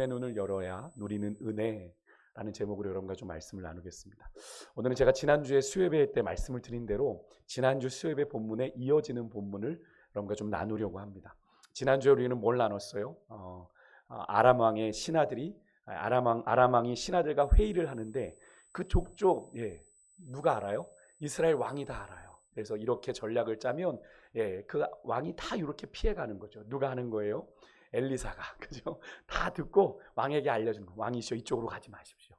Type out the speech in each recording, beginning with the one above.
눈을 열어야 누리는 은혜라는 제목으로 여러분과 좀 말씀을 나누겠습니다. 오늘은 제가 지난주에 수요예배 때 말씀을 드린 대로 지난주 수요예배 본문에 이어지는 본문을 여러분과 좀 나누려고 합니다. 지난주에 우리는 뭘 나눴어요? 아람 왕의 신하들이 아람 왕이 신하들과 회의를 하는데 그 족족 누가 알아요? 이스라엘 왕이 다 알아요. 그래서 이렇게 전략을 짜면 그 왕이 다 이렇게 피해가는 거죠. 누가 하는 거예요? 엘리사가, 그죠? 다 듣고 왕에게 알려준 거. 왕이시여, 이쪽으로 가지 마십시오.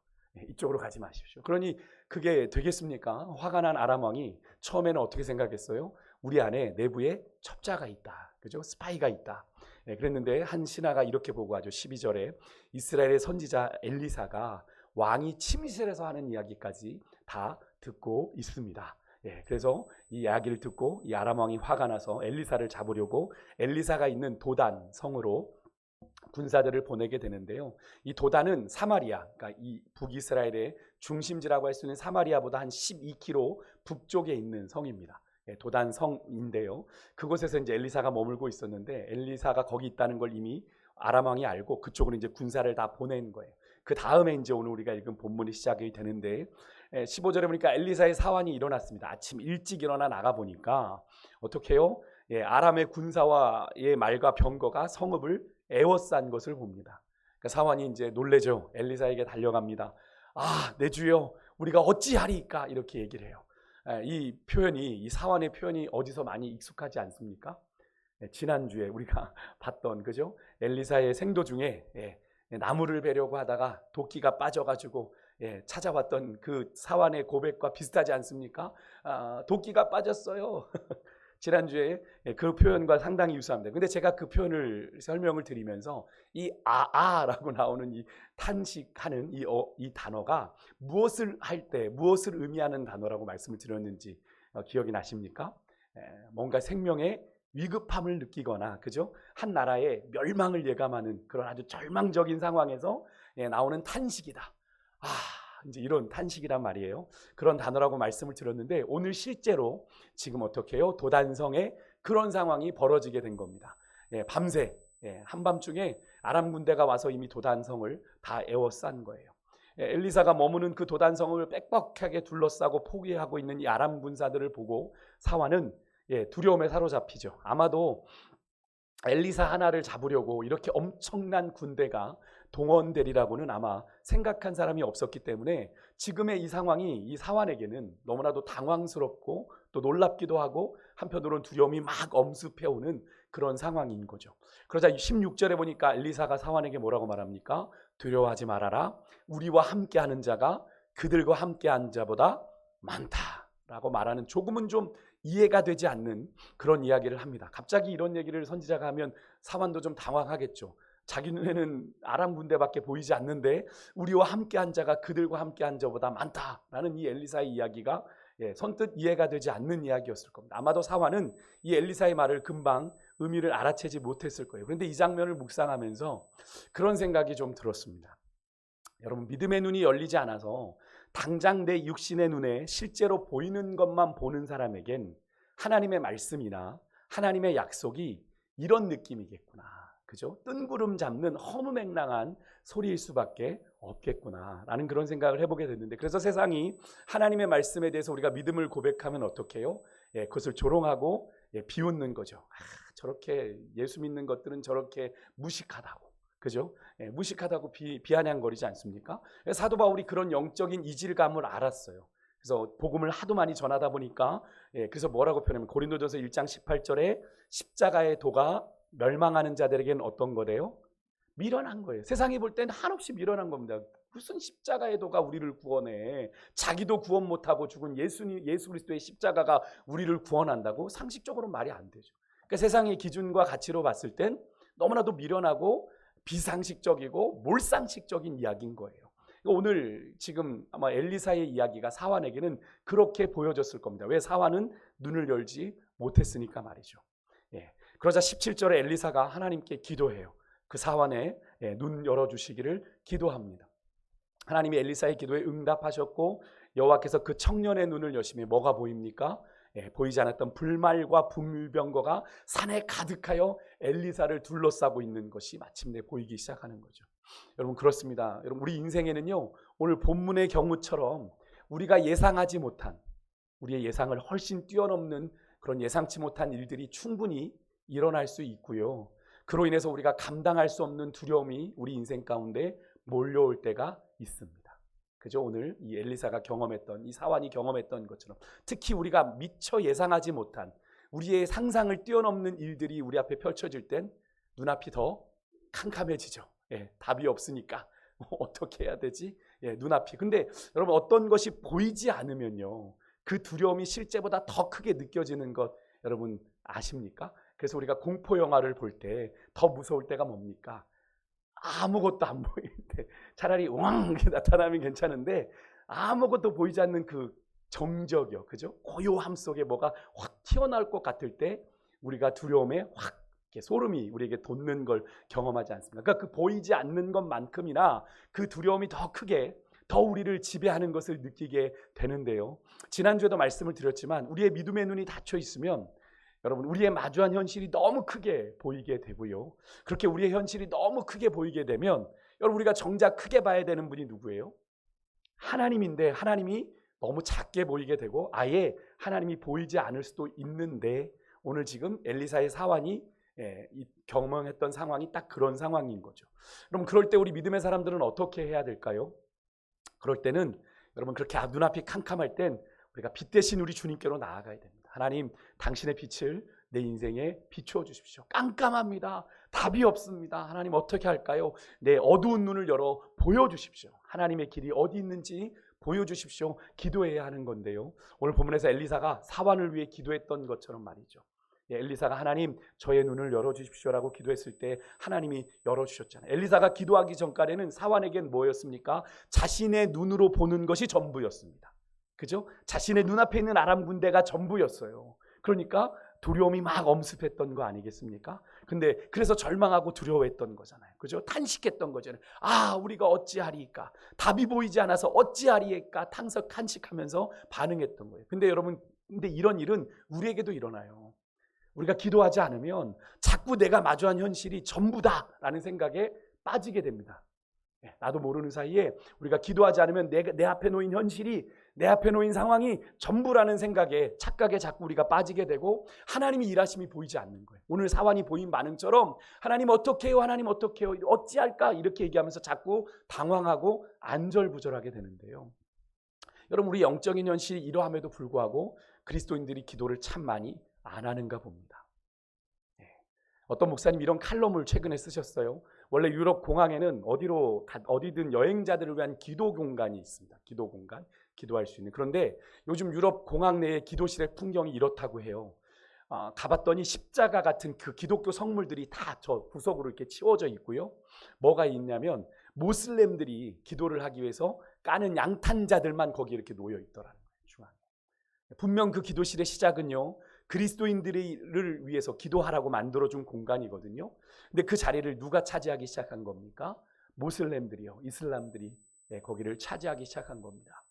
이쪽으로 가지 마십시오. 그러니 그게 되겠습니까? 화가 난 아람 왕이 처음에는 어떻게 생각했어요? 우리 안에 내부에 첩자가 있다, 그죠? 스파이가 있다. 그랬는데 한 신하가 이렇게 보고하죠. 12절에 이스라엘의 선지자 엘리사가 왕이 침실에서 하는 이야기까지 다 듣고 있습니다. 그래서 이 이야기를 듣고 이 아람 왕이 화가 나서 엘리사를 잡으려고 엘리사가 있는 도단 성으로 군사들을 보내게 되는데요. 이 도단은 사마리아, 그러니까 이 북이스라엘의 중심지라고 할 수 있는 사마리아보다 한 12km 북쪽에 있는 성입니다. 도단 성인데요. 그곳에서 이제 엘리사가 머물고 있었는데 엘리사가 거기 있다는 걸 이미 아람 왕이 알고 그쪽으로 이제 군사를 다 보낸 거예요. 그 다음에 이제 오늘 우리가 읽은 본문이 시작이 되는데 15절에 보니까 엘리사의 사환이 일어났습니다. 아침 일찍 일어나 나가 보니까 어떻게 해요? 아람의 군사와의 말과 병거가 성읍을 에워싼 것을 봅니다. 그러니까 사환이 이제 놀래죠. 엘리사에게 달려갑니다. 내 주여, 우리가 어찌하리까? 이렇게 얘기를 해요. 이 표현이, 이 사환의 표현이 어디서 많이 익숙하지 않습니까? 지난주에 우리가 봤던, 그죠? 엘리사의 생도 중에 나무를 베려고 하다가 도끼가 빠져가지고 찾아왔던 그 사환의 고백과 비슷하지 않습니까? 도끼가 빠졌어요. 지난주에 그 표현과 상당히 유사합니다. 근데 제가 그 표현을 설명을 드리면서 이 라고 나오는 이 탄식하는 이 단어가 무엇을 할 때 무엇을 의미하는 단어라고 말씀을 드렸는지 기억이 나십니까? 뭔가 생명의 위급함을 느끼거나, 그죠? 한 나라의 멸망을 예감하는 그런 아주 절망적인 상황에서 나오는 탄식이다. 이제 이런 탄식이란 말이에요. 그런 단어라고 말씀을 드렸는데 오늘 실제로 지금 어떻게 해요? 도단성에 그런 상황이 벌어지게 된 겁니다. 밤새 한밤중에 아람 군대가 와서 이미 도단성을 다 에워싼 거예요. 엘리사가 머무는 그 도단성을 빽빽하게 둘러싸고 포위하고 있는 이 아람 군사들을 보고 사환은 두려움에 사로잡히죠. 아마도 엘리사 하나를 잡으려고 이렇게 엄청난 군대가 동원되리라고는 아마 생각한 사람이 없었기 때문에 지금의 이 상황이 이 사환에게는 너무나도 당황스럽고 또 놀랍기도 하고 한편으로는 두려움이 막 엄습해오는 그런 상황인 거죠. 그러자 16절에 보니까 엘리사가 사환에게 뭐라고 말합니까? 두려워하지 말아라. 우리와 함께하는 자가 그들과 함께한 자보다 많다라고 말하는, 조금은 좀 이해가 되지 않는 그런 이야기를 합니다. 갑자기 이런 얘기를 선지자가 하면 사환도 좀 당황하겠죠. 자기 눈에는 아람 군대밖에 보이지 않는데 우리와 함께한 자가 그들과 함께한 자보다 많다라는 이 엘리사의 이야기가 선뜻 이해가 되지 않는 이야기였을 겁니다. 아마도 사환은 이 엘리사의 말을 금방 의미를 알아채지 못했을 거예요. 그런데 이 장면을 묵상하면서 그런 생각이 좀 들었습니다. 여러분, 믿음의 눈이 열리지 않아서 당장 내 육신의 눈에 실제로 보이는 것만 보는 사람에겐 하나님의 말씀이나 하나님의 약속이 이런 느낌이겠구나, 그죠? 뜬구름 잡는 허무맹랑한 소리일 수밖에 없겠구나 라는 그런 생각을 해보게 됐는데, 그래서 세상이 하나님의 말씀에 대해서 우리가 믿음을 고백하면 어떻게 해요? 그것을 조롱하고 비웃는 거죠. 저렇게 예수 믿는 것들은 저렇게 무식하다고, 그죠? 무식하다고 비아냥거리지 않습니까? 사도 바울이 그런 영적인 이질감을 알았어요. 그래서 복음을 하도 많이 전하다 보니까 그래서 뭐라고 표현하면 고린도전서 1장 18절에 십자가의 도가 멸망하는 자들에게는 어떤 거래요? 미련한 거예요. 세상이 볼 때는 한없이 미련한 겁니다. 무슨 십자가의 도가 우리를 구원해? 자기도 구원 못하고 죽은 예수 그리스도의 십자가가 우리를 구원한다고? 상식적으로 말이 안 되죠. 그러니까 세상의 기준과 가치로 봤을 땐 너무나도 미련하고 비상식적이고 몰상식적인 이야기인 거예요. 오늘 지금 아마 엘리사의 이야기가 사환에게는 그렇게 보여졌을 겁니다. 왜? 사환은 눈을 열지 못했으니까 말이죠. 그러자 17절에 엘리사가 하나님께 기도해요. 그 사환의 눈 열어주시기를 기도합니다. 하나님이 엘리사의 기도에 응답하셨고 여호와께서 그 청년의 눈을 여시며 뭐가 보입니까? 보이지 않았던 불말과 불병거가 산에 가득하여 엘리사를 둘러싸고 있는 것이 마침내 보이기 시작하는 거죠. 여러분 그렇습니다. 여러분 우리 인생에는요 오늘 본문의 경우처럼 우리가 예상하지 못한 우리의 예상을 훨씬 뛰어넘는 그런 예상치 못한 일들이 충분히 일어날 수 있고요. 그로 인해서 우리가 감당할 수 없는 두려움이 우리 인생 가운데 몰려올 때가 있습니다. 그죠? 오늘 이 엘리사가 경험했던 이 사환이 경험했던 것처럼 특히 우리가 미처 예상하지 못한 우리의 상상을 뛰어넘는 일들이 우리 앞에 펼쳐질 땐 눈앞이 더 캄캄해지죠. 답이 없으니까 어떻게 해야 되지? 눈앞이. 근데 여러분 어떤 것이 보이지 않으면요 그 두려움이 실제보다 더 크게 느껴지는 것 여러분 아십니까? 그래서 우리가 공포 영화를 볼 때 더 무서울 때가 뭡니까? 아무것도 안 보일 때 차라리 왕 나타나면 괜찮은데 아무것도 보이지 않는 그 정적이요, 그죠? 고요함 속에 뭐가 확 튀어나올 것 같을 때 우리가 두려움에 확 이렇게 소름이 우리에게 돋는 걸 경험하지 않습니까? 그러니까 그 보이지 않는 것만큼이나 그 두려움이 더 크게 더 우리를 지배하는 것을 느끼게 되는데요. 지난주에도 말씀을 드렸지만 우리의 믿음의 눈이 닫혀 있으면 여러분 우리의 마주한 현실이 너무 크게 보이게 되고요. 그렇게 우리의 현실이 너무 크게 보이게 되면 여러분 우리가 정작 크게 봐야 되는 분이 누구예요? 하나님인데 하나님이 너무 작게 보이게 되고 아예 하나님이 보이지 않을 수도 있는데 오늘 지금 엘리사의 사환이 경험했던 상황이 딱 그런 상황인 거죠. 그럼 그럴 때 우리 믿음의 사람들은 어떻게 해야 될까요? 그럴 때는 여러분 그렇게 눈앞이 캄캄할 땐 우리가 빛 대신 우리 주님께로 나아가야 됩니다. 하나님 당신의 빛을 내 인생에 비추어 주십시오. 깜깜합니다. 답이 없습니다. 하나님 어떻게 할까요? 내 어두운 눈을 열어 보여주십시오. 하나님의 길이 어디 있는지 보여주십시오. 기도해야 하는 건데요. 오늘 본문에서 엘리사가 사환을 위해 기도했던 것처럼 말이죠. 엘리사가 하나님 저의 눈을 열어주십시오라고 기도했을 때 하나님이 열어주셨잖아요. 엘리사가 기도하기 전까지는 사환에겐 뭐였습니까? 자신의 눈으로 보는 것이 전부였습니다. 그죠? 자신의 눈앞에 있는 아람 군대가 전부였어요. 그러니까 두려움이 막 엄습했던 거 아니겠습니까? 근데 그래서 절망하고 두려워했던 거잖아요. 그죠? 탄식했던 거잖아요. 우리가 어찌하리까? 답이 보이지 않아서 어찌하리까? 탄식하면서 반응했던 거예요. 근데 여러분, 이런 일은 우리에게도 일어나요. 우리가 기도하지 않으면 자꾸 내가 마주한 현실이 전부다라는 생각에 빠지게 됩니다. 나도 모르는 사이에 우리가 기도하지 않으면 내 앞에 놓인 현실이 내 앞에 놓인 상황이 전부라는 생각에 착각에 자꾸 우리가 빠지게 되고 하나님이 일하심이 보이지 않는 거예요. 오늘 사환이 보인 반응처럼 하나님 어떻게 해요? 하나님 어떻게 해요? 어찌할까? 이렇게 얘기하면서 자꾸 당황하고 안절부절하게 되는데요. 여러분 우리 영적인 현실이 이러함에도 불구하고 그리스도인들이 기도를 참 많이 안 하는가 봅니다. 어떤 목사님 이런 칼럼을 최근에 쓰셨어요. 원래 유럽 공항에는 어디든 여행자들을 위한 기도 공간이 있습니다. 기도 공간, 기도할 수 있는. 그런데 요즘 유럽 공항 내의 기도실의 풍경이 이렇다고 해요. 가봤더니 십자가 같은 그 기독교 성물들이 다 저 구석으로 이렇게 치워져 있고요. 뭐가 있냐면 모슬렘들이 기도를 하기 위해서 까는 양탄자들만 거기 이렇게 놓여 있더라는 거예요. 중앙에. 분명 그 기도실의 시작은요. 그리스도인들을 위해서 기도하라고 만들어준 공간이거든요. 근데 그 자리를 누가 차지하기 시작한 겁니까? 모슬렘들이요. 이슬람들이 거기를 차지하기 시작한 겁니다.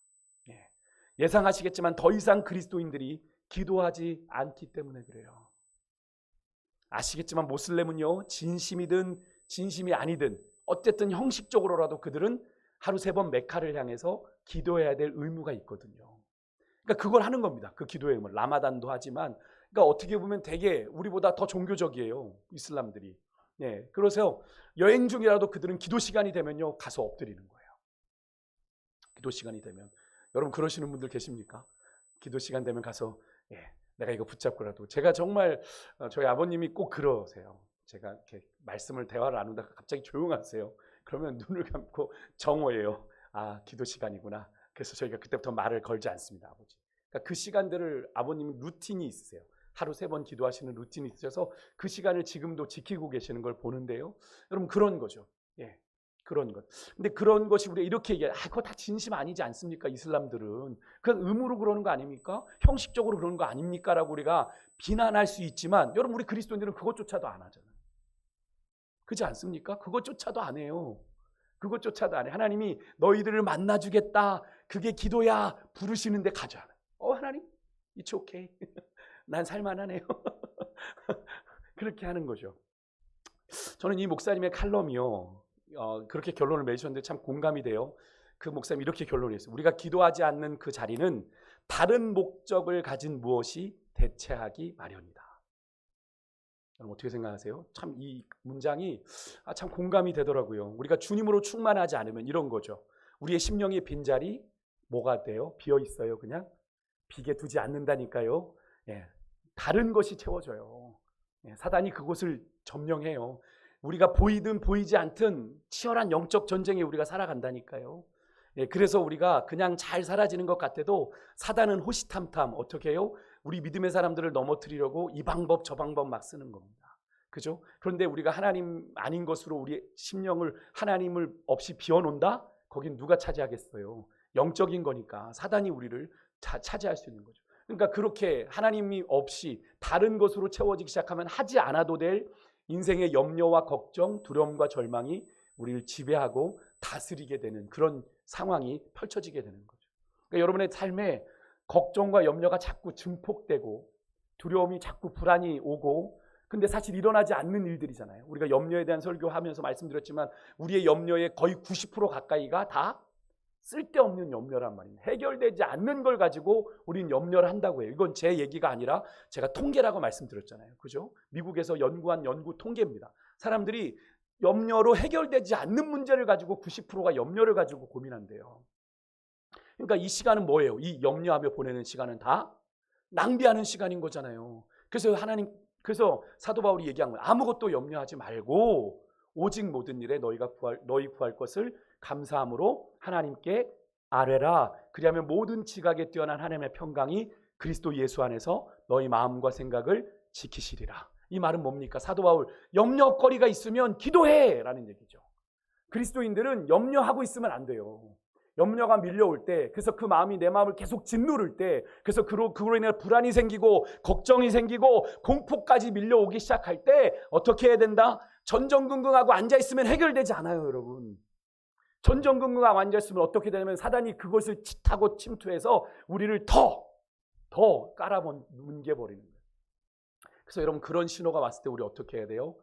예상하시겠지만 더 이상 그리스도인들이 기도하지 않기 때문에 그래요. 아시겠지만 모슬렘은요. 진심이든 진심이 아니든 어쨌든 형식적으로라도 그들은 하루 3번 메카를 향해서 기도해야 될 의무가 있거든요. 그러니까 그걸 하는 겁니다. 그 기도의 의무. 라마단도 하지만 그러니까 어떻게 보면 되게 우리보다 더 종교적이에요. 이슬람들이. 그래서 여행 중이라도 그들은 기도 시간이 되면요. 가서 엎드리는 거예요. 기도 시간이 되면. 여러분 그러시는 분들 계십니까? 기도 시간 되면 가서 내가 이거 붙잡고라도. 제가 정말 저희 아버님이 꼭 그러세요. 제가 이렇게 대화를 나누다가 갑자기 조용하세요. 그러면 눈을 감고 정오예요. 기도 시간이구나. 그래서 저희가 그때부터 말을 걸지 않습니다. 아버지. 그러니까 그 시간들을 아버님은 루틴이 있으세요. 하루 3번 기도하시는 루틴이 있으셔서 그 시간을 지금도 지키고 계시는 걸 보는데요. 여러분 그런 거죠. 그런 것. 근데 그런 것이 우리가 이렇게 얘기해요. 그거 다 진심 아니지 않습니까? 이슬람들은. 그냥 의무로 그러는 거 아닙니까? 형식적으로 그러는 거 아닙니까? 라고 우리가 비난할 수 있지만 여러분 우리 그리스도인들은 그것조차도 안 하잖아요. 그렇지 않습니까? 그것조차도 안 해요. 그것조차도 안 해. 하나님이 너희들을 만나주겠다. 그게 기도야. 부르시는데 가자. 하나님, it's okay. 난 살만하네요. 그렇게 하는 거죠. 저는 이 목사님의 칼럼이요. 그렇게 결론을 내주셨는데 참 공감이 돼요. 그 목사님이 이렇게 결론을 했어요. 우리가 기도하지 않는 그 자리는 다른 목적을 가진 무엇이 대체하기 마련이다. 여러분 어떻게 생각하세요? 참 이 문장이 참 공감이 되더라고요. 우리가 주님으로 충만하지 않으면 이런 거죠. 우리의 심령의 빈자리 뭐가 돼요? 비어 있어요. 그냥 비게 두지 않는다니까요. 예, 다른 것이 채워져요. 예, 사단이 그곳을 점령해요. 우리가 보이든 보이지 않든 치열한 영적 전쟁에 우리가 살아간다니까요. 예, 그래서 우리가 그냥 잘 사라지는 것 같아도 사단은 호시탐탐 어떻게 해요? 우리 믿음의 사람들을 넘어뜨리려고 이 방법 저 방법 막 쓰는 겁니다. 그죠? 그런데 우리가 하나님 아닌 것으로 우리 심령을 하나님을 없이 비워놓는다? 거긴 누가 차지하겠어요? 영적인 거니까 사단이 우리를 차지할 수 있는 거죠. 그러니까 그렇게 하나님이 없이 다른 것으로 채워지기 시작하면 하지 않아도 될 인생의 염려와 걱정, 두려움과 절망이 우리를 지배하고 다스리게 되는 그런 상황이 펼쳐지게 되는 거죠. 그러니까 여러분의 삶에 걱정과 염려가 자꾸 증폭되고 두려움이 자꾸 불안이 오고 근데 사실 일어나지 않는 일들이잖아요. 우리가 염려에 대한 설교하면서 말씀드렸지만 우리의 염려의 거의 90% 가까이가 다 쓸데없는 염려란 말입니다. 해결되지 않는 걸 가지고 우리는 염려를 한다고 해요. 이건 제 얘기가 아니라 제가 통계라고 말씀드렸잖아요. 그죠? 미국에서 연구한 연구 통계입니다. 사람들이 염려로 해결되지 않는 문제를 가지고 90%가 염려를 가지고 고민한대요. 그러니까 이 시간은 뭐예요? 이 염려하며 보내는 시간은 다 낭비하는 시간인 거잖아요. 그래서 사도 바울이 얘기한 거예요. 아무것도 염려하지 말고 오직 모든 일에 너희 구할 것을 감사함으로 하나님께 아뢰라. 그리하면 모든 지각에 뛰어난 하나님의 평강이 그리스도 예수 안에서 너희 마음과 생각을 지키시리라. 이 말은 뭡니까? 사도 바울 염려거리가 있으면 기도해 라는 얘기죠. 그리스도인들은 염려하고 있으면 안 돼요. 염려가 밀려올 때, 그래서 그 마음이 내 마음을 계속 짓누를 때, 그래서 그로 인해 불안이 생기고 걱정이 생기고 공포까지 밀려오기 시작할 때 어떻게 해야 된다? 전전긍긍하고 앉아있으면 해결되지 않아요, 여러분. 전전긍긍하고 앉아있으면 어떻게 되냐면 사단이 그것을 타고 침투해서 우리를 더 깔아뭉개버리는 거예요. 그래서 여러분 그런 신호가 왔을 때 우리 어떻게 해야 돼요?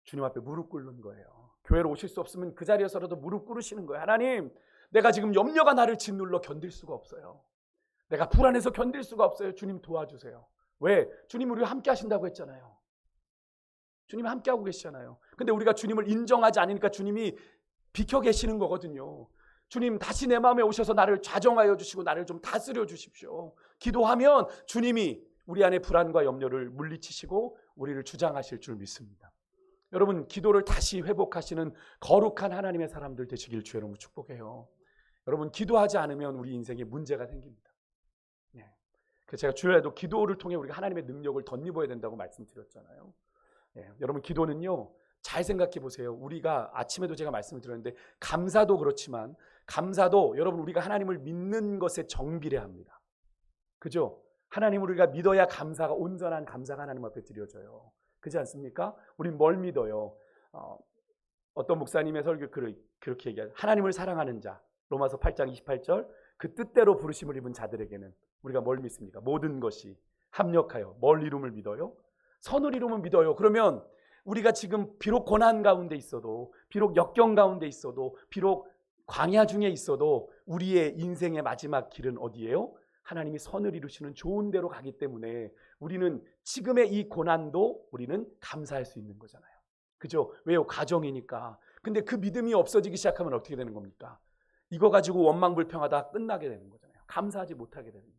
주님 앞에 무릎 꿇는 거예요. 교회로 오실 수 없으면 그 자리에서라도 무릎 꿇으시는 거예요. 하나님, 내가 지금 염려가 나를 짓눌러 견딜 수가 없어요. 내가 불안해서 견딜 수가 없어요. 주님 도와주세요. 왜? 주님 우리와 함께 하신다고 했잖아요. 주님이 함께하고 계시잖아요. 근데 우리가 주님을 인정하지 않으니까 주님이 비켜 계시는 거거든요. 주님 다시 내 마음에 오셔서 나를 좌정하여 주시고 나를 좀 다스려 주십시오. 기도하면 주님이 우리 안에 불안과 염려를 물리치시고 우리를 주장하실 줄 믿습니다. 여러분 기도를 다시 회복하시는 거룩한 하나님의 사람들 되시길 주의 이름으로 축복해요. 여러분 기도하지 않으면 우리 인생에 문제가 생깁니다. 네. 그래서 제가 주일에도 기도를 통해 우리가 하나님의 능력을 덧입어야 된다고 말씀드렸잖아요. 네. 여러분 기도는요. 잘 생각해 보세요. 우리가 아침에도 제가 말씀을 드렸는데 감사도 그렇지만 감사도 여러분 우리가 하나님을 믿는 것에 정비례합니다. 그죠? 하나님을 우리가 믿어야 감사가 온전한 감사가 하나님 앞에 드려져요. 그렇지 않습니까? 우린 뭘 믿어요? 어떤 목사님의 설교 그렇게 얘기해요. 하나님을 사랑하는 자 로마서 8장 28절 그 뜻대로 부르심을 입은 자들에게는 우리가 뭘 믿습니까? 모든 것이 합력하여 뭘 이룸을 믿어요? 선을 이루면 믿어요. 그러면 우리가 지금 비록 고난 가운데 있어도 비록 역경 가운데 있어도 비록 광야 중에 있어도 우리의 인생의 마지막 길은 어디예요? 하나님이 선을 이루시는 좋은 데로 가기 때문에 우리는 지금의 이 고난도 우리는 감사할 수 있는 거잖아요. 그죠? 왜요? 가정이니까. 근데 그 믿음이 없어지기 시작하면 어떻게 되는 겁니까? 이거 가지고 원망불평하다 끝나게 되는 거잖아요. 감사하지 못하게 되는 거예요.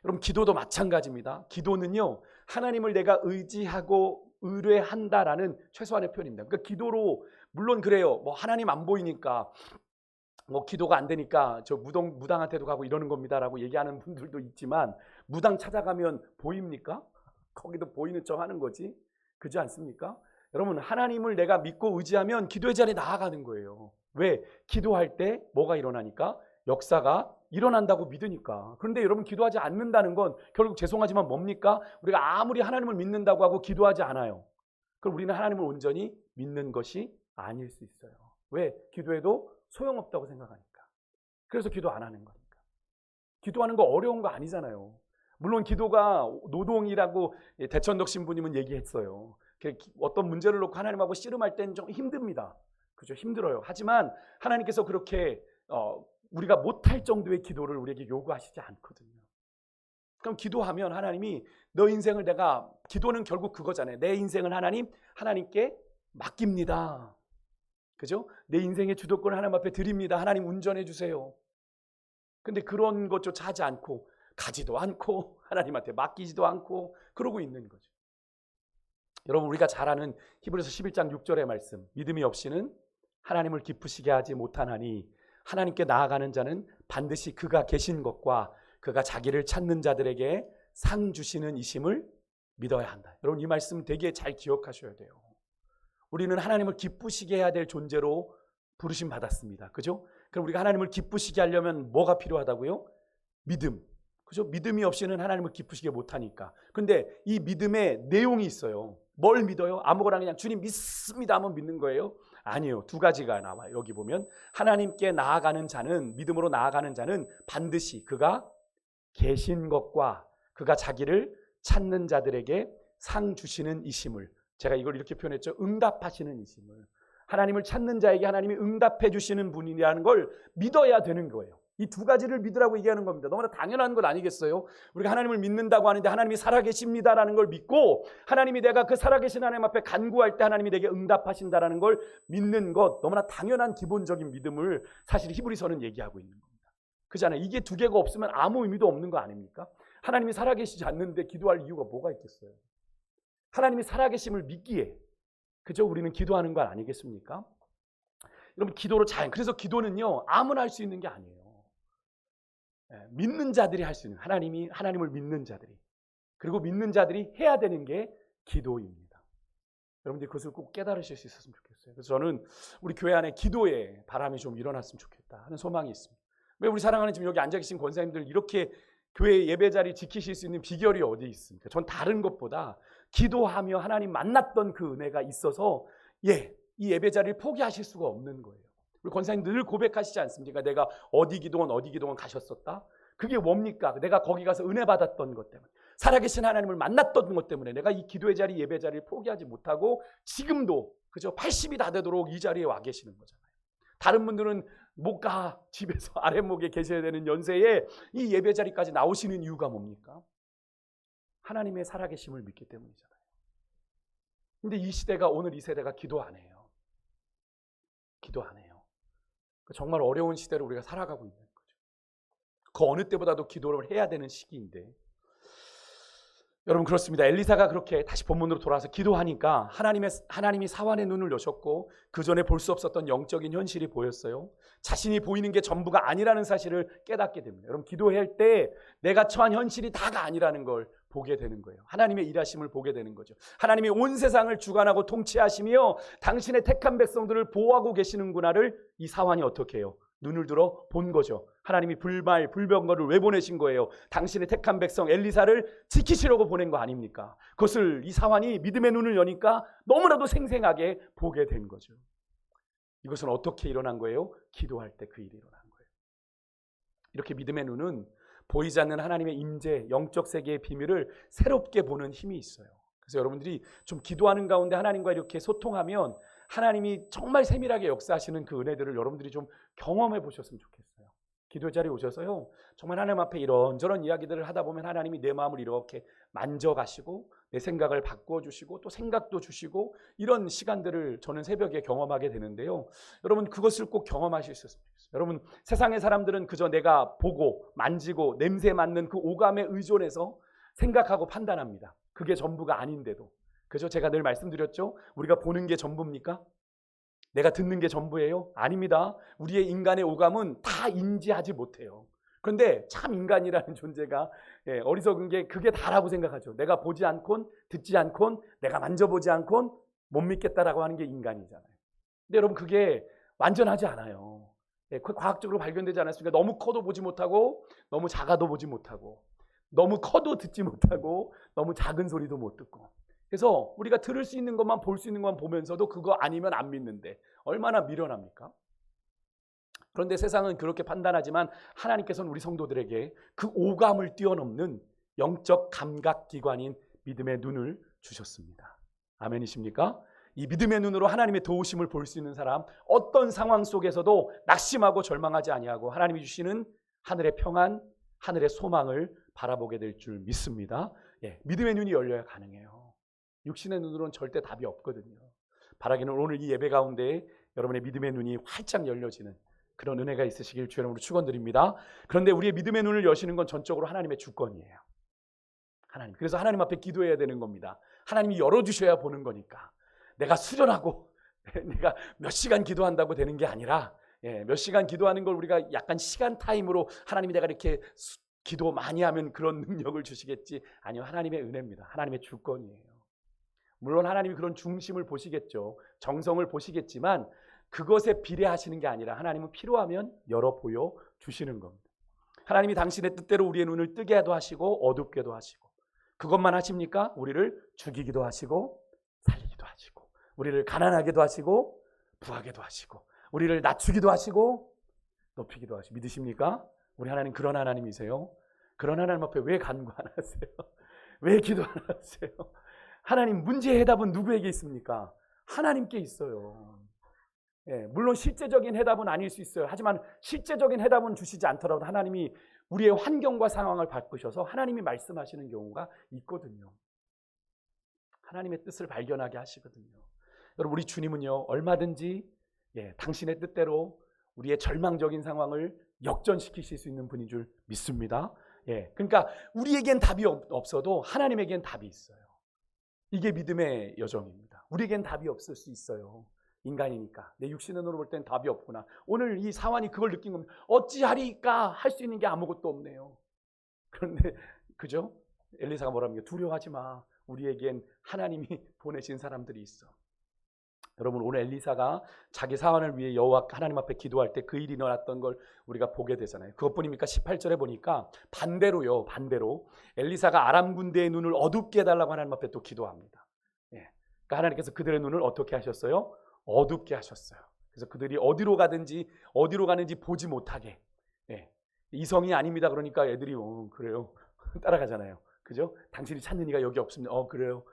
여러분 기도도 마찬가지입니다. 기도는요. 하나님을 내가 의지하고 의뢰한다라는 최소한의 표현입니다. 그러니까 기도로 물론 그래요. 뭐 하나님 안 보이니까 뭐 기도가 안 되니까 저 무당한테도 가고 이러는 겁니다라고 얘기하는 분들도 있지만 무당 찾아가면 보입니까? 거기도 보이는 척 하는 거지. 그렇지 않습니까? 여러분 하나님을 내가 믿고 의지하면 기도의 자리에 나아가는 거예요. 왜? 기도할 때 뭐가 일어나니까? 역사가 일어난다고 믿으니까. 그런데 여러분 기도하지 않는다는 건 결국 죄송하지만 뭡니까? 우리가 아무리 하나님을 믿는다고 하고 기도하지 않아요. 그럼 우리는 하나님을 온전히 믿는 것이 아닐 수 있어요. 왜? 기도해도 소용없다고 생각하니까. 그래서 기도 안 하는 거니까. 기도하는 거 어려운 거 아니잖아요. 물론 기도가 노동이라고 대천덕 신부님은 얘기했어요. 어떤 문제를 놓고 하나님하고 씨름할 때는 좀 힘듭니다. 그죠? 힘들어요. 하지만 하나님께서 그렇게 우리가 못할 정도의 기도를 우리에게 요구하시지 않거든요. 그럼 기도하면 하나님이 너 인생을 기도는 결국 그거잖아요. 내 인생을 하나님께 맡깁니다. 그죠? 내 인생의 주도권을 하나님 앞에 드립니다. 하나님 운전해 주세요. 근데 그런 것조차 하지 않고 가지도 않고 하나님한테 맡기지도 않고 그러고 있는 거죠. 여러분, 우리가 잘 아는 히브리서 11장 6절의 말씀, 믿음이 없이는 하나님을 기쁘시게 하지 못하나니 하나님께 나아가는 자는 반드시 그가 계신 것과 그가 자기를 찾는 자들에게 상 주시는 이심을 믿어야 한다. 여러분, 이 말씀 되게 잘 기억하셔야 돼요. 우리는 하나님을 기쁘시게 해야 될 존재로 부르심 받았습니다. 그죠? 그럼 우리가 하나님을 기쁘시게 하려면 뭐가 필요하다고요? 믿음. 그죠? 믿음이 없이는 하나님을 기쁘시게 못하니까. 근데 이 믿음의 내용이 있어요. 뭘 믿어요? 아무거나 그냥 주님 믿습니다 하면 믿는 거예요? 아니에요. 두 가지가 나와요. 여기 보면 하나님께 나아가는 자는, 믿음으로 나아가는 자는 반드시 그가 계신 것과 그가 자기를 찾는 자들에게 상 주시는 이심을, 제가 이걸 이렇게 표현했죠. 응답하시는 이심을, 하나님을 찾는 자에게 하나님이 응답해 주시는 분이라는 걸 믿어야 되는 거예요. 이 두 가지를 믿으라고 얘기하는 겁니다. 너무나 당연한 것 아니겠어요? 우리가 하나님을 믿는다고 하는데 하나님이 살아계십니다라는 걸 믿고, 하나님이 내가 그 살아계신 하나님 앞에 간구할 때 하나님이 내게 응답하신다라는 걸 믿는 것, 너무나 당연한 기본적인 믿음을 사실 히브리서는 얘기하고 있는 겁니다. 그잖아요. 이게 두 개가 없으면 아무 의미도 없는 거 아닙니까? 하나님이 살아계시지 않는데 기도할 이유가 뭐가 있겠어요? 하나님이 살아계심을 믿기에, 그죠? 우리는 기도하는 거 아니겠습니까? 여러분, 기도로 그래서 기도는요, 아무나 할 수 있는 게 아니에요. 믿는 자들이 할 수 있는, 하나님을 믿는 자들이, 그리고 믿는 자들이 해야 되는 게 기도입니다. 여러분들이 그것을 꼭 깨달으실 수 있었으면 좋겠어요. 그래서 저는 우리 교회 안에 기도에 바람이 좀 일어났으면 좋겠다 하는 소망이 있습니다. 왜 우리 사랑하는 지금 여기 앉아 계신 권사님들 이렇게 교회 예배 자리 지키실 수 있는 비결이 어디 있습니까? 전 다른 것보다 기도하며 하나님 만났던 그 은혜가 있어서 이 예배 자리를 포기하실 수가 없는 거예요. 우리 권사님 늘 고백하시지 않습니까? 내가 어디 기도원 가셨었다. 그게 뭡니까? 내가 거기 가서 은혜 받았던 것 때문에, 살아계신 하나님을 만났던 것 때문에 내가 이 기도의 자리, 예배 자리를 포기하지 못하고 지금도 그죠? 80이 다 되도록 이 자리에 와 계시는 거잖아요. 다른 분들은 못 가, 집에서 아랫목에 계셔야 되는 연세에 이 예배 자리까지 나오시는 이유가 뭡니까? 하나님의 살아계심을 믿기 때문이잖아요. 근데 이 시대가, 오늘 이 세대가 기도 안 해요. 기도 안 해요. 정말 어려운 시대를 우리가 살아가고 있는 거죠. 그 어느 때보다도 기도를 해야 되는 시기인데, 여러분 그렇습니다. 엘리사가 그렇게 다시 본문으로 돌아와서 기도하니까 하나님이 사환의 눈을 여셨고 그 전에 볼 수 없었던 영적인 현실이 보였어요. 자신이 보이는 게 전부가 아니라는 사실을 깨닫게 됩니다. 여러분, 기도할 때 내가 처한 현실이 다가 아니라는 걸 보게 되는 거예요. 하나님의 일하심을 보게 되는 거죠. 하나님이 온 세상을 주관하고 통치하시며 당신의 택한 백성들을 보호하고 계시는구나를 이 사환이 어떻게 해요? 눈을 들어 본 거죠. 하나님이 불병거를 왜 보내신 거예요? 당신의 택한 백성 엘리사를 지키시려고 보낸 거 아닙니까? 그것을 이 사환이 믿음의 눈을 여니까 너무나도 생생하게 보게 된 거죠. 이것은 어떻게 일어난 거예요? 기도할 때 그 일이 일어난 거예요. 이렇게 믿음의 눈은 보이지 않는 하나님의 임재, 영적 세계의 비밀을 새롭게 보는 힘이 있어요. 그래서 여러분들이 좀 기도하는 가운데 하나님과 이렇게 소통하면 하나님이 정말 세밀하게 역사하시는 그 은혜들을 여러분들이 좀 경험해 보셨으면 좋겠어요. 기도 자리에 오셔서요, 정말 하나님 앞에 이런저런 이야기들을 하다 보면 하나님이 내 마음을 이렇게 만져가시고 내 생각을 바꾸어 주시고 또 생각도 주시고, 이런 시간들을 저는 새벽에 경험하게 되는데요. 여러분, 그것을 꼭 경험하실 수 있으면 좋겠어요. 여러분, 세상의 사람들은 그저 내가 보고 만지고 냄새 맡는 그 오감에 의존해서 생각하고 판단합니다. 그게 전부가 아닌데도. 그죠? 제가 늘 말씀드렸죠? 우리가 보는 게 전부입니까? 내가 듣는 게 전부예요? 아닙니다. 우리의 인간의 오감은 다 인지하지 못해요. 그런데 참 인간이라는 존재가 어리석은 게 그게 다라고 생각하죠. 내가 보지 않곤, 듣지 않곤, 내가 만져보지 않곤 못 믿겠다라고 하는 게 인간이잖아요. 근데 여러분, 그게 완전하지 않아요. 과학적으로 발견되지 않았습니까? 너무 커도 보지 못하고, 너무 작아도 보지 못하고, 너무 커도 듣지 못하고, 너무 작은 소리도 못 듣고. 그래서 우리가 들을 수 있는 것만, 볼 수 있는 것만 보면서도 그거 아니면 안 믿는데 얼마나 미련합니까? 그런데 세상은 그렇게 판단하지만 하나님께서는 우리 성도들에게 그 오감을 뛰어넘는 영적 감각기관인 믿음의 눈을 주셨습니다. 아멘이십니까? 이 믿음의 눈으로 하나님의 도우심을 볼 수 있는 사람, 어떤 상황 속에서도 낙심하고 절망하지 아니하고 하나님이 주시는 하늘의 평안, 하늘의 소망을 바라보게 될 줄 믿습니다. 예, 믿음의 눈이 열려야 가능해요. 육신의 눈으로는 절대 답이 없거든요. 바라기는 오늘 이 예배 가운데 여러분의 믿음의 눈이 활짝 열려지는 그런 은혜가 있으시길 주의 이름으로 축원드립니다. 그런데 우리의 믿음의 눈을 여시는 건 전적으로 하나님의 주권이에요. 하나님. 그래서 하나님 앞에 기도해야 되는 겁니다. 하나님이 열어주셔야 보는 거니까. 내가 수련하고 내가 몇 시간 기도한다고 되는 게 아니라 몇 시간 기도하는 걸 우리가 약간 시간 타임으로 하나님이 내가 이렇게 기도 많이 하면 그런 능력을 주시겠지. 아니요. 하나님의 은혜입니다. 하나님의 주권이에요. 물론 하나님이 그런 중심을 보시겠죠. 정성을 보시겠지만 그것에 비례하시는 게 아니라 하나님은 필요하면 열어 보여 주시는 겁니다. 하나님이 당신의 뜻대로 우리의 눈을 뜨게도 하시고 어둡게도 하시고 그것만 하십니까? 우리를 죽이기도 하시고 살리기도 하시고 우리를 가난하게도 하시고 부하게도 하시고 우리를 낮추기도 하시고 높이기도 하시고 믿으십니까? 우리 하나님 그런 하나님이세요. 그런 하나님 앞에 왜 간구 안 하세요? 왜 기도 안 하세요? 하나님 문제의 해답은 누구에게 있습니까? 하나님께 있어요. 물론 실제적인 해답은 아닐 수 있어요. 하지만 실제적인 해답은 주시지 않더라도 하나님이 우리의 환경과 상황을 바꾸셔서 하나님이 말씀하시는 경우가 있거든요. 하나님의 뜻을 발견하게 하시거든요. 여러분 우리 주님은요 얼마든지 당신의 뜻대로 우리의 절망적인 상황을 역전시키실 수 있는 분인 줄 믿습니다. 그러니까 우리에겐 답이 없어도 하나님에겐 답이 있어요. 이게 믿음의 여정입니다. 우리에겐 답이 없을 수 있어요. 인간이니까 내 육신의 눈으로 볼 땐 답이 없구나. 오늘 이 사환이 그걸 느낀 겁니다. 어찌하리까 할 수 있는 게 아무것도 없네요. 그런데 그죠? 엘리사가 뭐랍니까? 두려워하지 마. 우리에겐 하나님이 보내신 사람들이 있어. 여러분 오늘 엘리사가 자기 사환을 위해 여호와 하나님 앞에 기도할 때 그 일이 일어났던 걸 우리가 보게 되잖아요. 그것뿐입니까? 18절에 보니까 반대로 엘리사가 아람 군대의 눈을 어둡게 해달라고 하나님 앞에 또 기도합니다. 그러니까 하나님께서 그들의 눈을 어떻게 하셨어요? 어둡게 하셨어요. 그래서 그들이 어디로 가는지 보지 못하게. 이성이 아닙니다. 그러니까 애들이 그래요. 따라가잖아요. 그죠? 당신이 찾는 이가 여기 없습니다. 그래요.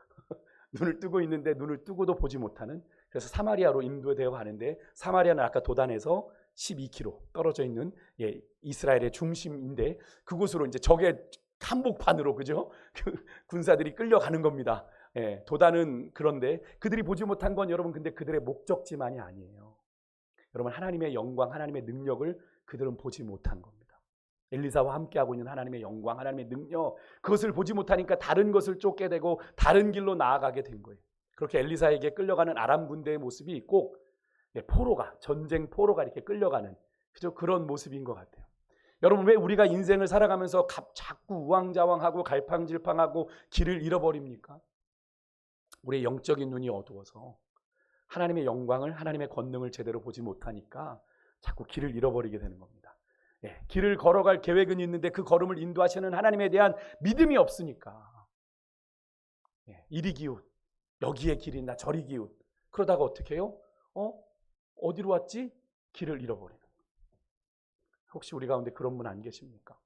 눈을 뜨고 있는데 눈을 뜨고도 보지 못하는. 그래서 사마리아로 인도되어 가는데 사마리아는 아까 도단에서 12km 떨어져 있는 이스라엘의 중심인데 그곳으로 이제 적의 한복판으로 그죠? 군사들이 끌려가는 겁니다. 도단은 그런데 그들이 보지 못한 건 여러분 근데 그들의 목적지만이 아니에요. 여러분 하나님의 영광, 하나님의 능력을 그들은 보지 못한 겁니다. 엘리사와 함께하고 있는 하나님의 영광, 하나님의 능력 그것을 보지 못하니까 다른 것을 쫓게 되고 다른 길로 나아가게 된 거예요. 그렇게 엘리사에게 끌려가는 아람 군대의 모습이 꼭 전쟁 포로가 이렇게 끌려가는 그런 모습인 것 같아요. 여러분 왜 우리가 인생을 살아가면서 자꾸 우왕좌왕하고 갈팡질팡하고 길을 잃어버립니까? 우리의 영적인 눈이 어두워서 하나님의 영광을 하나님의 권능을 제대로 보지 못하니까 자꾸 길을 잃어버리게 되는 겁니다. 길을 걸어갈 계획은 있는데 그 걸음을 인도하시는 하나님에 대한 믿음이 없으니까 이리 기웃 여기에 길이 있나 저리 기웃 그러다가 어떻게 해요? 어디로 왔지? 길을 잃어버리는 거예요. 혹시 우리 가운데 그런 분 안 계십니까?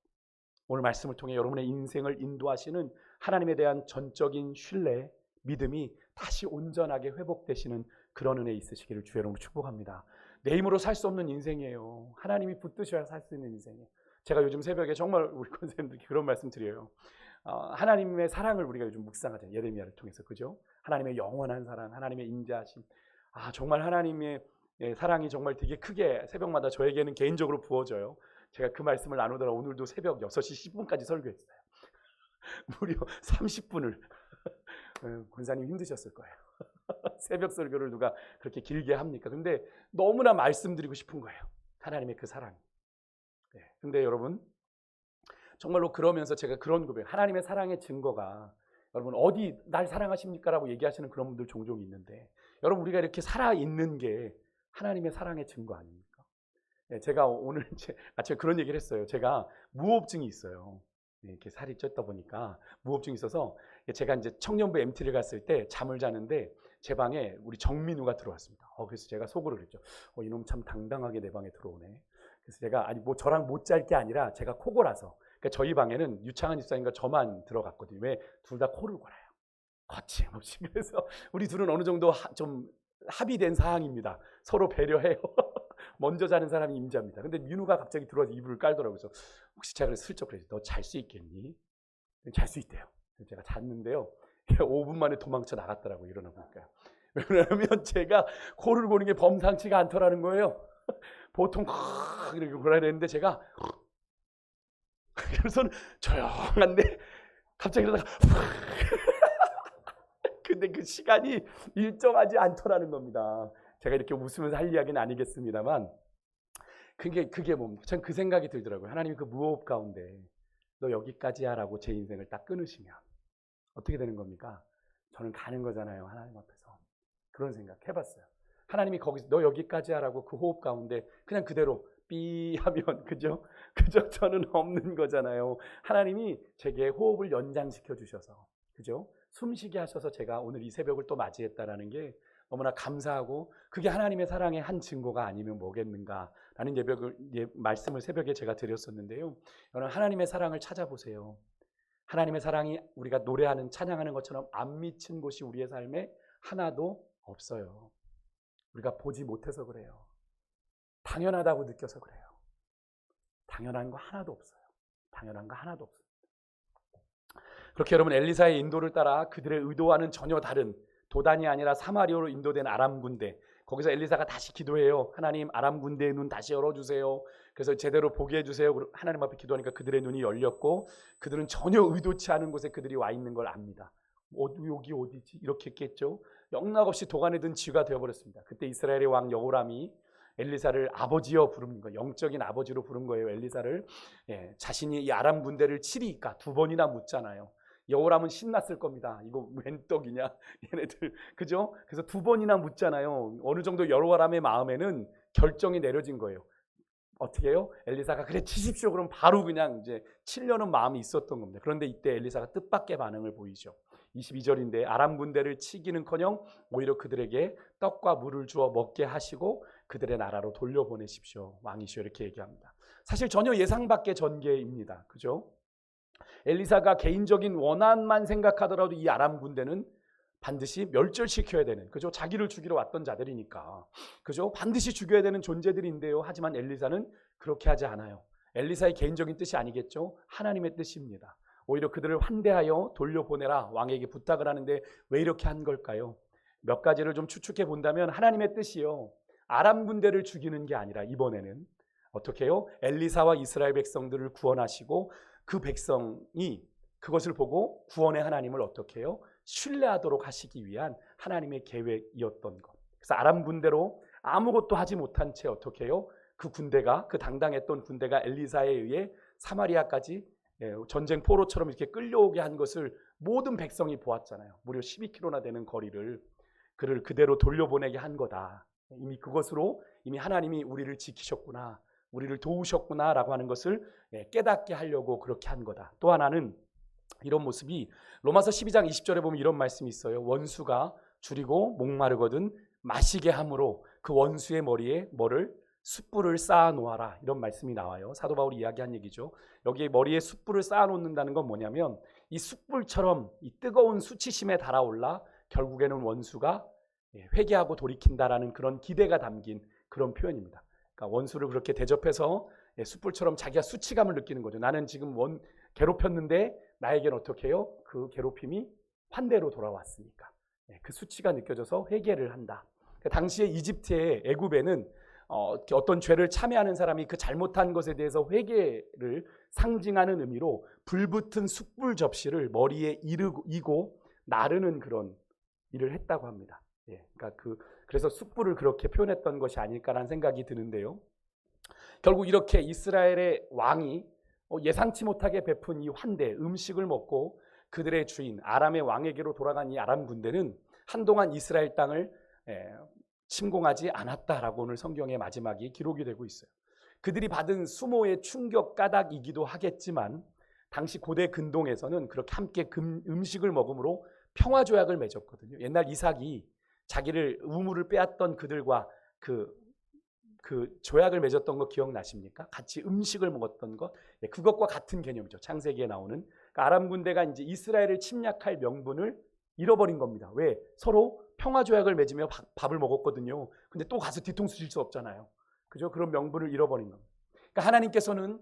오늘 말씀을 통해 여러분의 인생을 인도하시는 하나님에 대한 전적인 신뢰 믿음이 다시 온전하게 회복되시는 그런 은혜 있으시기를 주의 이름으로 축복합니다. 내 힘으로 살 수 없는 인생이에요. 하나님이 붙드셔야 살 수 있는 인생이에요. 제가 요즘 새벽에 정말 우리 권사님들께 그런 말씀 드려요. 하나님의 사랑을 우리가 요즘 묵상하잖아요. 예레미야를 통해서 그죠? 하나님의 영원한 사랑, 하나님의 인자하심. 정말 하나님의 사랑이 정말 되게 크게 새벽마다 저에게는 개인적으로 부어져요. 제가 그 말씀을 나누더라 오늘도 새벽 6시 10분까지 설교했어요. 무려 30분을. 권사님 힘드셨을 거예요. 새벽 설교를 누가 그렇게 길게 합니까? 근데 너무나 말씀드리고 싶은 거예요. 하나님의 그 사랑. 근데 여러분 정말로 그러면서 제가 그런 고백, 하나님의 사랑의 증거가 여러분 어디 날 사랑하십니까? 라고 얘기하시는 그런 분들 종종 있는데 여러분 우리가 이렇게 살아있는 게 하나님의 사랑의 증거 아닙니까? 제가 오늘 아침에 그런 얘기를 했어요. 제가 무호흡증이 있어요. 이렇게 살이 쪘다 보니까 무호흡증이 있어서 제가 이제 청년부 MT를 갔을 때 잠을 자는데 제 방에 우리 정민우가 들어왔습니다. 그래서 제가 속으로 그랬죠. 이놈 참 당당하게 내 방에 들어오네. 그래서 제가 저랑 못 잘 게 아니라 제가 코골아서 그러니까 저희 방에는 유창한 집사님과 저만 들어갔거든요. 왜? 둘 다 코를 골아요. 거침없이. 그래서 우리 둘은 어느 정도 좀 합의된 사항입니다. 서로 배려해요. 먼저 자는 사람이 임자입니다. 근데 민우가 갑자기 들어와서 이불을 깔더라고요. 그래서 혹시 제가 슬쩍 그랬지. 너 잘 수 있겠니? 잘 수 있대요. 제가 잤는데요. 5분 만에 도망쳐 나갔더라고요. 일어나 보니까. 왜냐하면 제가 코를 고는 게 범상치가 않더라는 거예요. 보통 이렇게 골아야 되는데 제가 그래서는 조용한데 갑자기 그러다가 근데 그 시간이 일정하지 않더라는 겁니다. 제가 이렇게 웃으면서 할 이야기는 아니겠습니다만 그게 뭡니까? 전 그 생각이 들더라고요. 하나님이 그 무호흡 가운데 너 여기까지야 라고 제 인생을 딱 끊으시면 어떻게 되는 겁니까? 저는 가는 거잖아요. 하나님 앞에서. 그런 생각 해봤어요. 하나님이 거기서 너 여기까지야 라고 그 호흡 가운데 그냥 그대로 삐 하면 그죠? 저는 없는 거잖아요. 하나님이 제게 호흡을 연장시켜 주셔서 그죠? 숨쉬게 하셔서 제가 오늘 이 새벽을 또 맞이했다라는 게 너무나 감사하고 그게 하나님의 사랑의 한 증거가 아니면 뭐겠는가라는 말씀을 새벽에 제가 드렸었는데요. 여러분 하나님의 사랑을 찾아보세요. 하나님의 사랑이 우리가 노래하는 찬양하는 것처럼 안 미친 곳이 우리의 삶에 하나도 없어요. 우리가 보지 못해서 그래요. 당연하다고 느껴서 그래요. 당연한 거 하나도 없어요. 당연한 거 하나도 없어요. 그렇게 여러분 엘리사의 인도를 따라 그들의 의도와는 전혀 다른 도단이 아니라 사마리아로 인도된 아람 군대, 거기서 엘리사가 다시 기도해요. 하나님 아람 군대의 눈 다시 열어주세요. 그래서 제대로 보게 해주세요. 하나님 앞에 기도하니까 그들의 눈이 열렸고 그들은 전혀 의도치 않은 곳에 그들이 와 있는 걸 압니다. 여기 어디지? 이렇게 했겠죠. 영락없이 도간에 든 쥐가 되어버렸습니다. 그때 이스라엘의 왕 여호람이 엘리사를 아버지여 부르는 거예요. 영적인 아버지로 부른 거예요. 엘리사를. 자신이 이 아람 군대를 치리까 2번이나 묻잖아요. 여호람은 신났을 겁니다. 이거 웬 떡이냐 얘네들 그죠? 그래서 2번이나 묻잖아요. 어느 정도 여호람의 마음에는 결정이 내려진 거예요. 어떻게 해요? 엘리사가 그래 치십시오. 그럼 바로 그냥 이제 치려는 마음이 있었던 겁니다. 그런데 이때 엘리사가 뜻밖의 반응을 보이죠. 22절인데 아람 군대를 치기는커녕 오히려 그들에게 떡과 물을 주어 먹게 하시고 그들의 나라로 돌려보내십시오. 왕이시여 이렇게 얘기합니다. 사실 전혀 예상 밖의 전개입니다. 그죠? 엘리사가 개인적인 원한만 생각하더라도 이 아람 군대는 반드시 멸절시켜야 되는, 그죠? 자기를 죽이러 왔던 자들이니까, 그죠? 반드시 죽여야 되는 존재들인데요. 하지만 엘리사는 그렇게 하지 않아요. 엘리사의 개인적인 뜻이 아니겠죠? 하나님의 뜻입니다. 오히려 그들을 환대하여 돌려보내라 왕에게 부탁을 하는데 왜 이렇게 한 걸까요? 몇 가지를 좀 추측해 본다면 하나님의 뜻이요, 아람 군대를 죽이는 게 아니라 이번에는 어떻게 해요? 엘리사와 이스라엘 백성들을 구원하시고 그 백성이 그것을 보고 구원의 하나님을 어떻게 해요? 신뢰하도록 하시기 위한 하나님의 계획이었던 것. 그래서 아람 군대로 아무것도 하지 못한 채 어떻게 해요? 그 군대가, 그 당당했던 군대가 엘리사에 의해 사마리아까지 전쟁 포로처럼 이렇게 끌려오게 한 것을 모든 백성이 보았잖아요. 무려 12km나 되는 거리를 그를 그대로 돌려보내게 한 거다. 이미 그것으로 이미 하나님이 우리를 지키셨구나, 우리를 도우셨구나 라고 하는 것을 깨닫게 하려고 그렇게 한 거다. 또 하나는 이런 모습이 로마서 12장 20절에 보면 이런 말씀이 있어요. 원수가 줄이고 목마르거든 마시게 함으로 그 원수의 머리에 뭐를? 숯불을 쌓아 놓아라. 이런 말씀이 나와요. 사도 바울이 이야기한 얘기죠. 여기에 머리에 숯불을 쌓아 놓는다는 건 뭐냐면 이 숯불처럼 이 뜨거운 수치심에 달아올라 결국에는 원수가 회개하고 돌이킨다라는 그런 기대가 담긴 그런 표현입니다. 그러니까 원수를 그렇게 대접해서 숯불처럼 자기가 수치감을 느끼는 거죠. 나는 지금 괴롭혔는데 나에겐 어떻게 해요? 그 괴롭힘이 환대로 돌아왔으니까 그 수치가 느껴져서 회개를 한다. 그러니까 당시에 이집트의 애굽에는 어떤 죄를 참여하는 사람이 그 잘못한 것에 대해서 회개를 상징하는 의미로 불붙은 숯불 접시를 머리에 이고 나르는 그런 일을 했다고 합니다. 그러니까 그래서 숯불을 그렇게 표현했던 것이 아닐까라는 생각이 드는데요. 결국 이렇게 이스라엘의 왕이 예상치 못하게 베푼 이 환대, 음식을 먹고 그들의 주인 아람의 왕에게로 돌아간 이 아람 군대는 한동안 이스라엘 땅을 침공하지 않았다라고 오늘 성경의 마지막이 기록이 되고 있어요. 그들이 받은 수모의 충격 까닭이기도 하겠지만 당시 고대 근동에서는 그렇게 함께 음식을 먹음으로 평화조약을 맺었거든요. 옛날 이삭이 자기를 우물을 빼앗던 그들과 그 조약을 맺었던 거 기억나십니까? 같이 음식을 먹었던 것, 그것과 같은 개념이죠. 창세기에 나오는. 그러니까 아람 군대가 이제 이스라엘을 침략할 명분을 잃어버린 겁니다. 왜? 서로 평화조약을 맺으며 밥을 먹었거든요. 근데 또 가서 뒤통수 칠 수 없잖아요. 그죠? 그런 명분을 잃어버린 겁니다. 그러니까 하나님께서는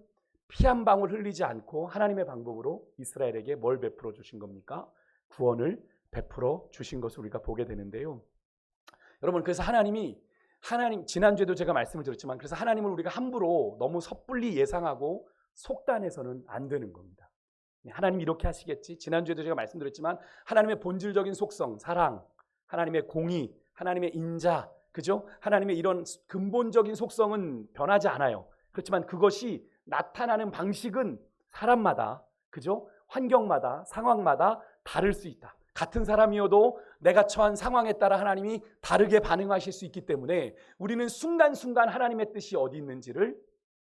피 한 방울 흘리지 않고 하나님의 방법으로 이스라엘에게 뭘 베풀어 주신 겁니까? 구원을 베풀어 주신 것을 우리가 보게 되는데요. 여러분, 그래서 지난주에도 제가 말씀을 드렸지만, 그래서 하나님을 우리가 함부로 너무 섣불리 예상하고 속단해서는 안 되는 겁니다. 하나님이 이렇게 하시겠지. 지난주에도 제가 말씀드렸지만 하나님의 본질적인 속성, 사랑, 하나님의 공의, 하나님의 인자, 그죠? 하나님의 이런 근본적인 속성은 변하지 않아요. 그렇지만 그것이 나타나는 방식은 사람마다, 그죠? 환경마다, 상황마다 다를 수 있다. 같은 사람이어도 내가 처한 상황에 따라 하나님이 다르게 반응하실 수 있기 때문에 우리는 순간순간 하나님의 뜻이 어디 있는지를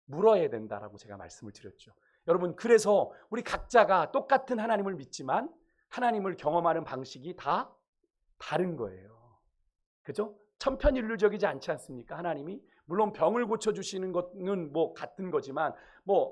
물어야 된다라고 제가 말씀을 드렸죠. 여러분, 그래서 우리 각자가 똑같은 하나님을 믿지만 하나님을 경험하는 방식이 다 다른 거예요. 그죠? 천편일률적이지 않지 않습니까? 하나님이 물론 병을 고쳐주시는 것은 뭐 같은 거지만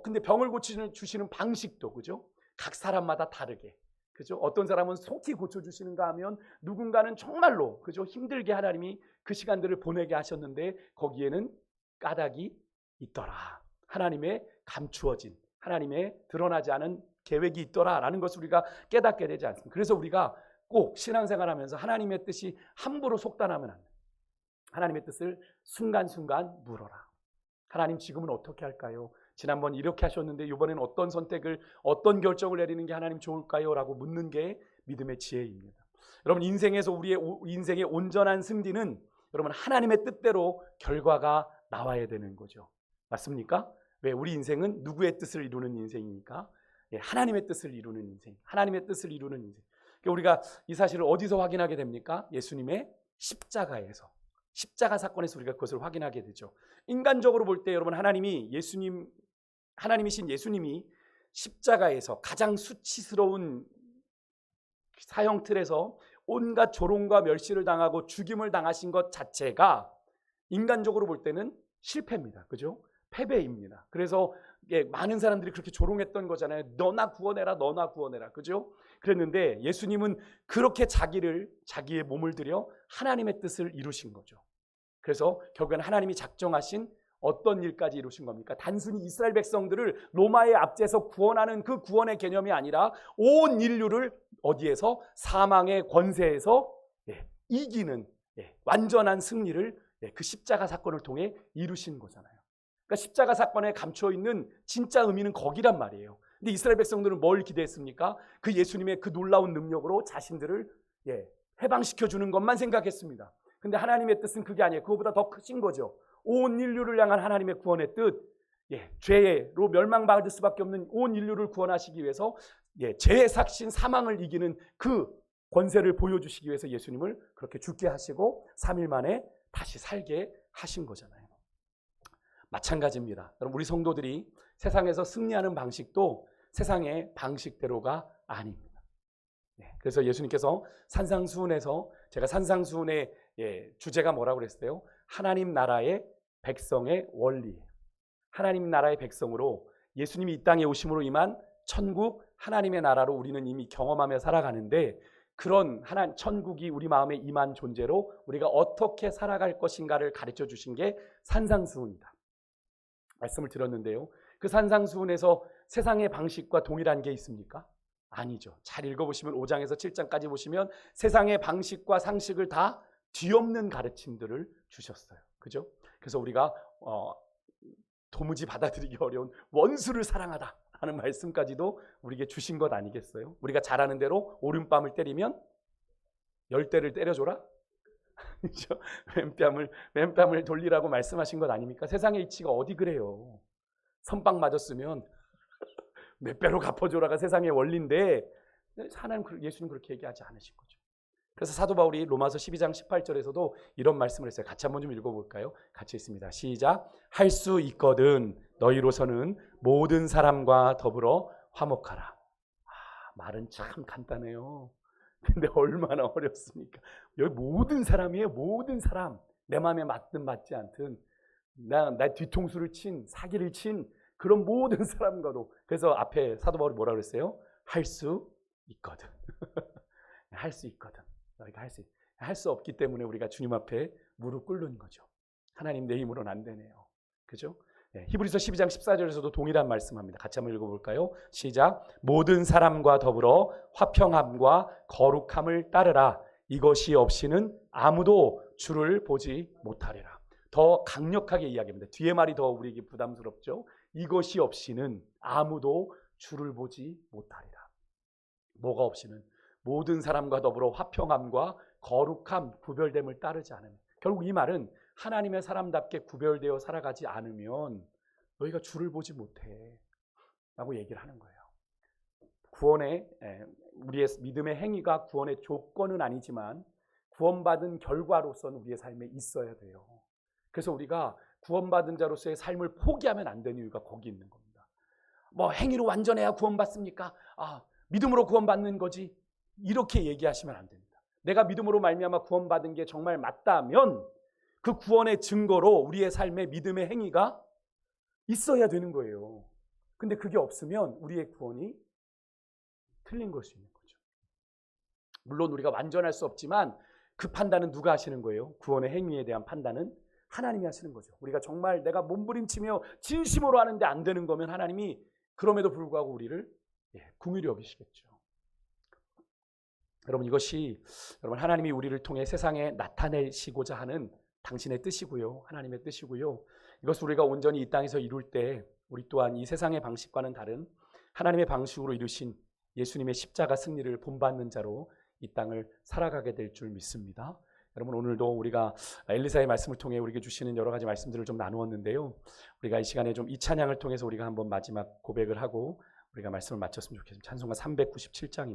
근데 병을 고쳐주시는 방식도, 그죠? 각 사람마다 다르게, 그죠? 어떤 사람은 속히 고쳐주시는가 하면 누군가는 정말로, 그죠? 힘들게 하나님이 그 시간들을 보내게 하셨는데 거기에는 까닭이 있더라. 하나님의 감추어진, 하나님의 드러나지 않은 계획이 있더라라는 것을 우리가 깨닫게 되지 않습니까? 그래서 우리가 꼭 신앙생활하면서 하나님의 뜻이 함부로 속단하면 안 돼. 하나님의 뜻을 순간순간 물어라. 하나님, 지금은 어떻게 할까요? 지난번 이렇게 하셨는데 이번에는 어떤 선택을, 어떤 결정을 내리는 게 하나님 좋을까요? 라고 묻는 게 믿음의 지혜입니다. 여러분, 인생에서 우리의 인생의 온전한 승리는 여러분 하나님의 뜻대로 결과가 나와야 되는 거죠. 맞습니까? 왜? 우리 인생은 누구의 뜻을 이루는 인생입니까? 하나님의 뜻을 이루는 인생, 하나님의 뜻을 이루는 인생. 우리가 이 사실을 어디서 확인하게 됩니까? 예수님의 십자가에서, 십자가 사건에서 우리가 그것을 확인하게 되죠. 인간적으로 볼 때 여러분, 하나님이신 예수님이 십자가에서 가장 수치스러운 사형 틀에서 온갖 조롱과 멸시를 당하고 죽임을 당하신 것 자체가 인간적으로 볼 때는 실패입니다. 그죠? 패배입니다. 그래서 많은 사람들이 그렇게 조롱했던 거잖아요. 너나 구원해라, 너나 구원해라. 그죠? 그랬는데 예수님은 그렇게 자기의 몸을 들여 하나님의 뜻을 이루신 거죠. 그래서 결국엔 하나님이 작정하신 어떤 일까지 이루신 겁니까? 단순히 이스라엘 백성들을 로마의 압제에서 구원하는 그 구원의 개념이 아니라 온 인류를 어디에서? 사망의 권세에서 이기는 완전한 승리를 그 십자가 사건을 통해 이루신 거잖아요. 그러니까 십자가 사건에 감춰 있는 진짜 의미는 거기란 말이에요. 근데 이스라엘 백성들은 뭘 기대했습니까? 그 예수님의 그 놀라운 능력으로 자신들을 해방시켜 주는 것만 생각했습니다. 근데 하나님의 뜻은 그게 아니에요. 그거보다 더 크신 거죠. 온 인류를 향한 하나님의 구원의 뜻, 죄로 멸망받을 수밖에 없는 온 인류를 구원하시기 위해서 죄의 삭신 사망을 이기는 그 권세를 보여주시기 위해서 예수님을 그렇게 죽게 하시고 3일 만에 다시 살게 하신 거잖아요. 마찬가지입니다. 여러분, 우리 성도들이 세상에서 승리하는 방식도 세상의 방식대로가 아닙니다. 그래서 예수님께서 산상수훈에서, 제가 산상수훈의 주제가 뭐라고 그랬어요? 하나님 나라의 백성의 원리. 하나님 나라의 백성으로 예수님이 이 땅에 오심으로 임한 천국, 하나님의 나라로 우리는 이미 경험하며 살아가는데, 그런 천국이 우리 마음에 임한 존재로 우리가 어떻게 살아갈 것인가를 가르쳐 주신 게 산상수훈이다. 말씀을 드렸는데요. 그 산상수훈에서 세상의 방식과 동일한 게 있습니까? 아니죠. 잘 읽어보시면 5장에서 7장까지 보시면 세상의 방식과 상식을 다 뒤엎는 가르침들을 주셨어요. 그죠? 그래서 우리가 도무지 받아들이기 어려운 원수를 사랑하다 하는 말씀까지도 우리에게 주신 것 아니겠어요? 우리가 잘하는 대로 오른뺨을 때리면 10대를 때려줘라? 그렇죠? 왼뺨을 돌리라고 말씀하신 것 아닙니까? 세상의 이치가 어디 그래요? 선빵 맞았으면 몇 배로 갚아줘라가 세상의 원리인데 예수님 그렇게 얘기하지 않으신 거죠. 그래서 사도 바울이 로마서 12장 18절에서도 이런 말씀을 했어요. 같이 한번 좀 읽어볼까요? 같이 있습니다. 시작. 할 수 있거든 너희로서는 모든 사람과 더불어 화목하라. 말은 참 간단해요. 근데 얼마나 어렵습니까? 여기 모든 사람이에요. 모든 사람. 내 마음에 맞든 맞지 않든 나 뒤통수를 친, 사기를 친 그런 모든 사람과도. 그래서 앞에 사도 바울이 뭐라 그랬어요? 할 수 있거든. 할 수 있거든. 너희가 할 수 없기 때문에 우리가 주님 앞에 무릎 꿇는 거죠. 하나님 내 힘으로는 안 되네요. 그죠? 네, 히브리서 12장 14절에서도 동일한 말씀합니다. 같이 한번 읽어볼까요? 시작. 모든 사람과 더불어 화평함과 거룩함을 따르라. 이것이 없이는 아무도 주를 보지 못하리라. 더 강력하게 이야기합니다. 뒤에 말이 더 우리에게 부담스럽죠. 이것이 없이는 아무도 주를 보지 못하리라. 뭐가 없이는? 모든 사람과 더불어 화평함과 거룩함, 구별됨을 따르지 않으면. 결국 이 말은 하나님의 사람답게 구별되어 살아가지 않으면 너희가 주를 보지 못해 라고 얘기를 하는 거예요. 구원의 우리의 믿음의 행위가 구원의 조건은 아니지만 구원받은 결과로서는 우리의 삶에 있어야 돼요. 그래서 우리가 구원받은 자로서의 삶을 포기하면 안 되는 이유가 거기 있는 겁니다. 뭐 행위로 완전해야 구원받습니까? 믿음으로 구원받는 거지. 이렇게 얘기하시면 안 됩니다. 내가 믿음으로 말미암아 구원받은 게 정말 맞다면 그 구원의 증거로 우리의 삶에 믿음의 행위가 있어야 되는 거예요. 근데 그게 없으면 우리의 구원이 틀린 걸 수 있는 거죠. 물론 우리가 완전할 수 없지만 그 판단은 누가 하시는 거예요? 구원의 행위에 대한 판단은 하나님이 하시는 거죠. 우리가 정말 내가 몸부림치며 진심으로 하는데 안 되는 거면 하나님이 그럼에도 불구하고 우리를 긍휼히 여기시겠죠. 여러분, 이것이 여러분 하나님이 우리를 통해 세상에 나타내시고자 하는 당신의 뜻이고요. 하나님의 뜻이고요. 이것을 우리가 온전히 이 땅에서 이룰 때 우리 또한 이 세상의 방식과는 다른 하나님의 방식으로 이루신 예수님의 십자가 승리를 본받는 자로 이 땅을 살아가게 될 줄 믿습니다. 여러분, 오늘도 우리가 엘리사의 말씀을 통해 우리에게 주시는 여러 가지 말씀들을 좀 나누었는데요. 우리가 이 시간에 좀 이 찬양을 통해서 우리가 한번 마지막 고백을 하고 우리가 말씀을 마쳤으면 좋겠습니다. 찬송가 397장입니다.